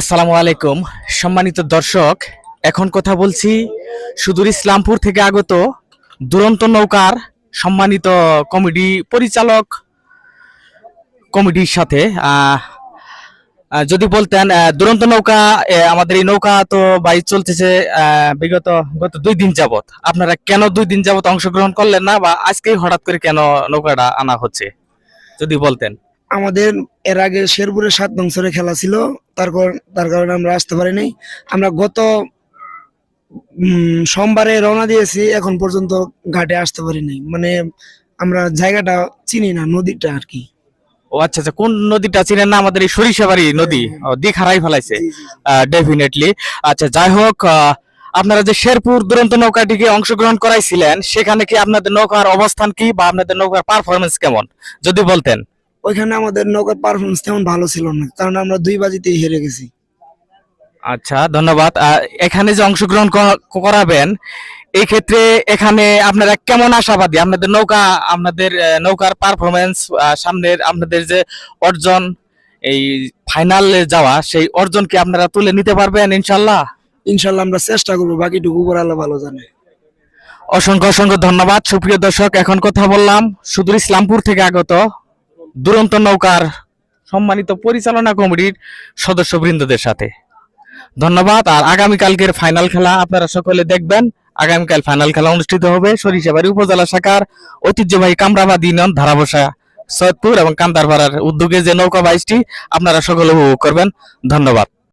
আসসালামু আলাইকুম সম্মানিত দর্শক, এখন কথা বলছি সুদূর ইসলামপুর থেকে আগত দুরন্ত নৌকার সম্মানিত কমিটি পরিচালক কমিটির সাথে। যদি বলতেন দুরন্ত নৌকা, আমাদের এই নৌকা তো বাইচ চলতেছে গত 2 দিন যাবত। আপনারা কেন 2 দিন যাবত অংশগ্রহণ করলেন না, বা আজকেই হঠাৎ করে কেন নৌকাটা আনা হচ্ছে যদি বলতেন। আমাদের এর আগে শেরপুরে 7 বছরে খেলা ছিল, তার কারণে আমরা আসতে পারি নাই। আমরা গত সোমবারে রওনা দিয়েছি, এখন পর্যন্ত ঘাটে আসতে পারি নাই। মানে আমরা জায়গাটা চিনি না, নদীটা আর কি। ও আচ্ছা আচ্ছা, কোন নদীটা চিনেন না? আমাদের এই সরিষাবাড়ি নদী দিক হারাই ফেলাইছে জি, জি, জি। ডেফিনেটলি। আচ্ছা, যাই হোক, আপনারা যে শেরপুর দুরন্ত নৌকাটিকে অংশগ্রহণ করাইছিলেন, সেখানে কি আপনাদের নৌকার অবস্থান কি, বা আপনাদের নৌকার পারফরমেন্স কেমন যদি বলতেন। ওইখানে আমাদের নৌকার পারফরমেন্স তেমন ভালো ছিল না, কারণ আমরা 2 বাজিতেই হেরে গেছি। আচ্ছা, ধন্যবাদ। এখানে যে অংশগ্রহণ করাবেন, এই ক্ষেত্রে এখানে আপনারা কেমন আশাবাদী? আপনাদের নৌকার পারফরমেন্স, সামনের আপনাদের যে অর্জন, এই ফাইনালে যাওয়া, সেই অর্জন কি আপনারা তুলে নিতে পারবেন ইনশাল্লাহ? ইনশাল্লাহ আমরা চেষ্টা করবো, বাকিটুকু উপর আল্লাহ ভালো জানে। অসংখ্য অসংখ্য ধন্যবাদ। সুপ্রিয় দর্শক, এখন কথা বললাম সুদূর ইসলামপুর থেকে আগত দুরন্ত নৌকার সম্মানিত পরিচালনা কমিটির সদস্যবৃন্দদের সাথে। ধন্যবাদ। আর আগামীকালকের ফাইনাল খেলা আপনারা সকলে দেখবেন। আগামীকাল ফাইনাল খেলা অনুষ্ঠিত হবে সরিষাবাড়ি উপজেলা শাখার ঐতিহ্যবাহী কামরাবাদ ইউনিয়ন ধারাবসা সৈয়দপুর এবং কান্দারপাড়ার উদ্যোগে যে নৌকা বাইচটি আপনারা সকলে উপভোগ করবেন। ধন্যবাদ।